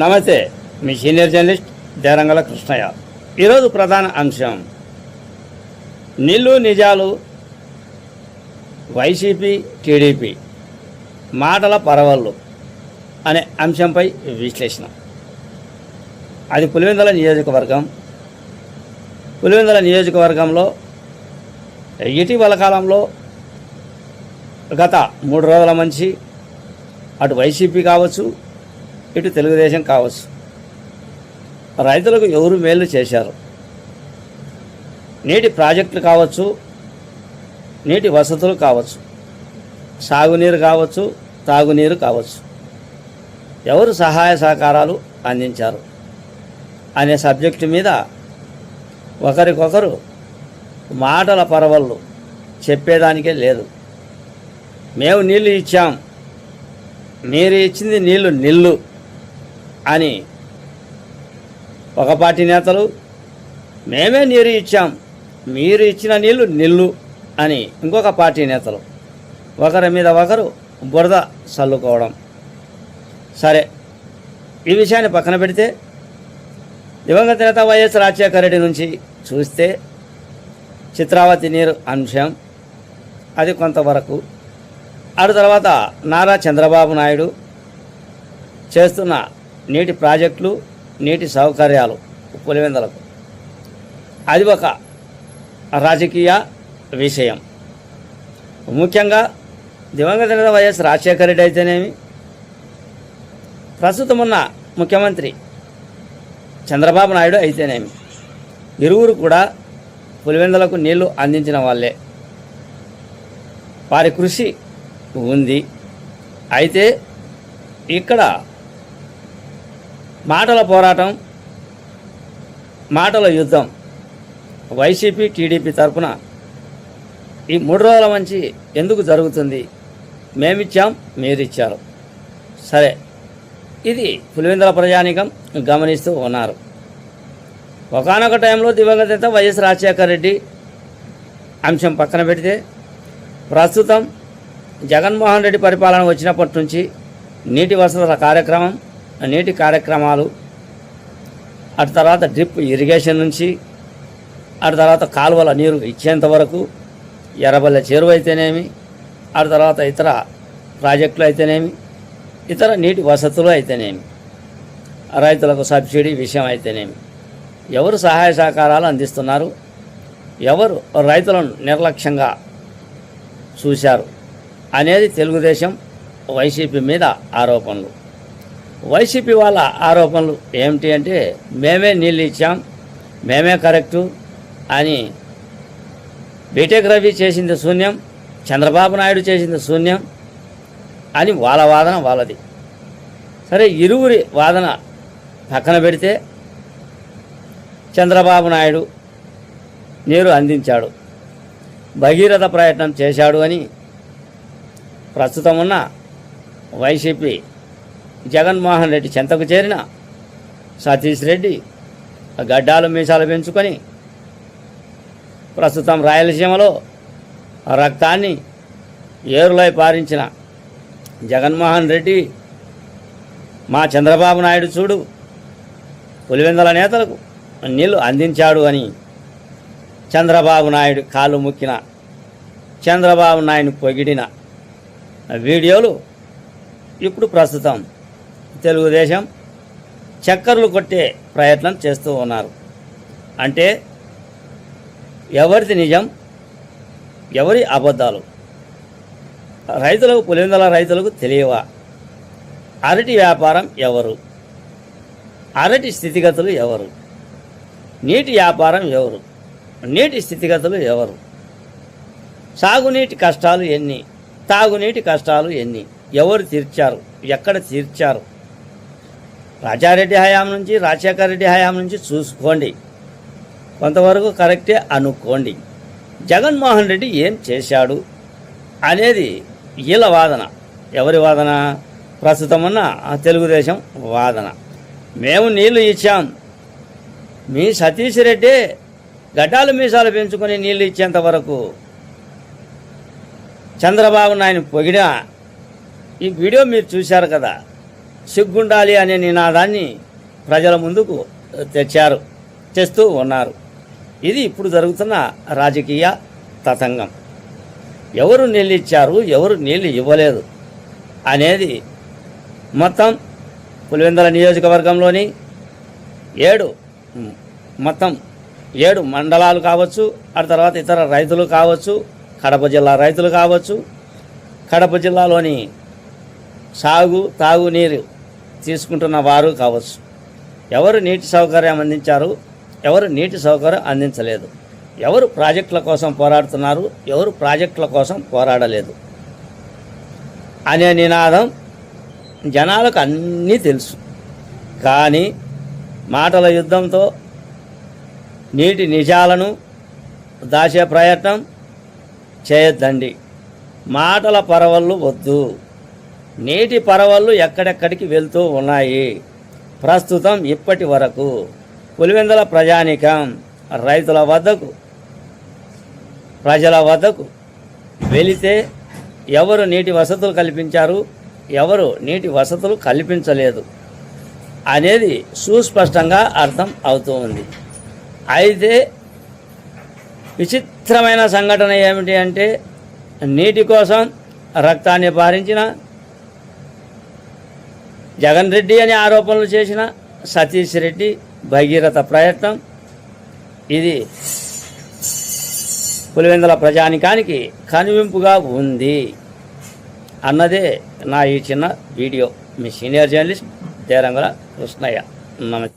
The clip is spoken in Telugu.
నమస్తే, మీ సీనియర్ జర్నలిస్ట్ దేరంగల కృష్ణయ్య. ఈరోజు ప్రధాన అంశం నిల్లు నిజాలు, వైసీపీ టీడీపీ మాటల పరవళ్ళు అనే అంశంపై విశ్లేషణ. అది పులివెందుల నియోజకవర్గం. పులివెందుల నియోజకవర్గంలో ఇటీవల కాలంలో గత 3 రోజుల నుంచి అటు వైసీపీ కావచ్చు, ఇటు తెలుగుదేశం కావచ్చు, రైతులకు ఎవరు మేలు చేశారు. నీటి ప్రాజెక్టులు కావచ్చు, నీటి వసతులు కావచ్చు, సాగునీరు కావచ్చు, తాగునీరు కావచ్చు, ఎవరు సహాయ సహకారాలు అందించారు అనే సబ్జెక్టు మీద ఒకరికొకరు మాటల పరవళ్ళు చెప్పేదానికే లేదు. మేము నీళ్లు ఇచ్చాం, మీరు ఇచ్చింది నీళ్లు నిల్లు అని ఒక పార్టీ నేతలు, మేమే నీరు ఇచ్చాం, మీరు ఇచ్చిన నీళ్లు నిల్లు అని ఇంకొక పార్టీ నేతలు ఒకరి మీద ఒకరు బురద చల్లుకోవడం. సరే, ఈ విషయాన్ని పక్కన పెడితే దివంగత నేత వైఎస్ రాజశేఖర రెడ్డి నుంచి చూస్తే చిత్రావతి నీరు అంశం అది కొంతవరకు, ఆ తర్వాత నారా చంద్రబాబు నాయుడు చేస్తున్న నీటి ప్రాజెక్టులు, నీటి సౌకర్యాలు పులివెందులకు, అది ఒక రాజకీయ విషయం. ముఖ్యంగా దివంగత నేత వైఎస్ రాజశేఖర రెడ్డి అయితేనేమి, ప్రస్తుతం ఉన్న ముఖ్యమంత్రి చంద్రబాబు నాయుడు అయితేనేమి, ఇరువురు కూడా పులివెందులకు నీళ్లు అందించిన వాళ్ళే. వారి కృషి ఉంది. అయితే ఇక్కడ మాటల పోరాటం, మాటల యుద్ధం వైసీపీ టీడీపీ తరఫున ఈ 3 రోజుల నుంచి ఎందుకు జరుగుతుంది? మేమిచ్చాం, మీరిచ్చారు. సరే, ఇది పులివెందుల ప్రజానీకం గమనిస్తూ ఉన్నారు. ఒకానొక టైంలో దివంగత నేత వైఎస్ రాజశేఖర రెడ్డి అంశం పక్కన పెడితే, ప్రస్తుతం జగన్మోహన్ రెడ్డి పరిపాలన వచ్చినప్పటి నుంచి నీటి వసతుల కార్యక్రమం, నీటి కార్యక్రమాలు, అటు తర్వాత డ్రిప్ ఇరిగేషన్ నుంచి అటు తర్వాత కాలువల నీరు ఇచ్చేంత వరకు, ఎర్రబల్లె చెరువు అయితేనేమి, అటు తర్వాత ఇతర ప్రాజెక్టులు అయితేనేమి, ఇతర నీటి వసతులు అయితేనేమి, రైతులకు సబ్సిడీ విషయం అయితేనేమి, ఎవరు సహాయ సహకారాలు అందిస్తున్నారు, ఎవరు రైతులను నిర్లక్ష్యంగా చూశారు అనేది తెలుగుదేశం వైసీపీ మీద ఆరోపణలు. వైసీపీ వాళ్ళ ఆరోపణలు ఏమిటి అంటే, మేమే నీళ్ళు ఇచ్చాం, మేమే కరెక్టు అని బీటెక్ రవి చేసింది శూన్యం, చంద్రబాబు నాయుడు చేసింది శూన్యం అని వాళ్ళ వాదన వాళ్ళది. సరే, ఇరువురి వాదన పక్కన పెడితే, చంద్రబాబు నాయుడు నీరు అందించాడు, భగీరథ ప్రయత్నం చేశాడు అని ప్రస్తుతం ఉన్న వైసీపీ జగన్మోహన్ రెడ్డి చెంతకు చేరిన సతీష్ రెడ్డి గడ్డాలు మీసాలు పెంచుకొని ప్రస్తుతం రాయలసీమలో రక్తాన్ని ఏరులై పారించిన జగన్మోహన్ రెడ్డి, మా చంద్రబాబు నాయుడు చూడు పులివెందుల నేతలకు నీళ్లు అందించాడు అని చంద్రబాబు నాయుడు కాళ్ళు ముక్కిన, చంద్రబాబు నాయుడు పొగిడిన వీడియోలు ఇప్పుడు ప్రస్తుతం తెలుగుదేశం చక్కర్లు కొట్టే ప్రయత్నం చేస్తూ ఉన్నారు. అంటే ఎవరిది నిజం, ఎవరి అబద్ధాలు రైతులకు, పులివెందుల రైతులకు తెలియవా? అరటి వ్యాపారం ఎవరు? అరటి స్థితిగతులు ఎవరు? నీటి వ్యాపారం ఎవరు? నీటి స్థితిగతులు ఎవరు? సాగునీటి కష్టాలు ఎన్ని? తాగునీటి కష్టాలు ఎన్ని? ఎవరు తీర్చారు? ఎక్కడ తీర్చారు? రాజారెడ్డి హయాం నుంచి, రాజశేఖర రెడ్డి హయాం నుంచి చూసుకోండి, కొంతవరకు కరెక్టే అనుకోండి. జగన్మోహన్ రెడ్డి ఏం చేశాడు అనేది వీళ్ళ వాదన. ఎవరి వాదన? ప్రస్తుతం ఉన్న తెలుగుదేశం వాదన. మేము నీళ్లు ఇచ్చాం, మీ సతీష్ రెడ్డి గడ్డాలు మీసాలు పెంచుకొని నీళ్లు ఇచ్చేంత వరకు చంద్రబాబు నాయుడు పొగిడా ఈ వీడియో మీరు చూశారు కదా. సిగ్గుండాలి అనే నినాదాన్ని ప్రజల ముందుకు తెస్తూ ఉన్నారు. ఇది ఇప్పుడు జరుగుతున్న రాజకీయ తతంగం. ఎవరు నీళ్ళు ఇచ్చారు, ఎవరు నీళ్ళు ఇవ్వలేదు అనేది మొత్తం పులివెందుల నియోజకవర్గంలోని 7 మండలాలు కావచ్చు, ఆ తర్వాత ఇతర రైతులు కావచ్చు, కడప జిల్లా రైతులు కావచ్చు, కడప జిల్లాలోని తాగునీరు తీసుకుంటున్న వారు కావచ్చు, ఎవరు నీటి సౌకర్యం అందించారు, ఎవరు నీటి సౌకర్యం అందించలేదు, ఎవరు ప్రాజెక్టుల కోసం పోరాడుతున్నారు, ఎవరు ప్రాజెక్టుల కోసం పోరాడలేదు అనే నినాదం జనాలకు అన్నీ తెలుసు. కానీ మాటల యుద్ధంతో నీటి నిజాలను దాచే ప్రయత్నం చేయొద్దండి. మాటల పరవళ్ళు వద్దు. నీటి పరవళ్ళు ఎక్కడెక్కడికి వెళ్తూ ఉన్నాయి. ప్రస్తుతం ఇప్పటి వరకు పులివెందుల ప్రజానీకం రైతుల వద్దకు, ప్రజల వద్దకు వెళితే ఎవరు నీటి వసతులు కల్పించారు, ఎవరు నీటి వసతులు కల్పించలేదు అనేది సుస్పష్టంగా అర్థం అవుతూ ఉంది. అయితే విచిత్రమైన సంఘటన ఏమిటి అంటే, నీటి కోసం రక్తాన్ని పారించిన, జగన్ రెడ్డి అని ఆరోపణలు చేసిన సతీష్ రెడ్డి భగీరథ ప్రయత్నం ఇది పులివెందుల ప్రజానికానికి కనువింపుగా ఉంది అన్నదే నా ఈ చిన్న వీడియో. మీ సీనియర్ జర్నలిస్ట్ దేరంగుల కృష్ణయ్య. నమస్తే.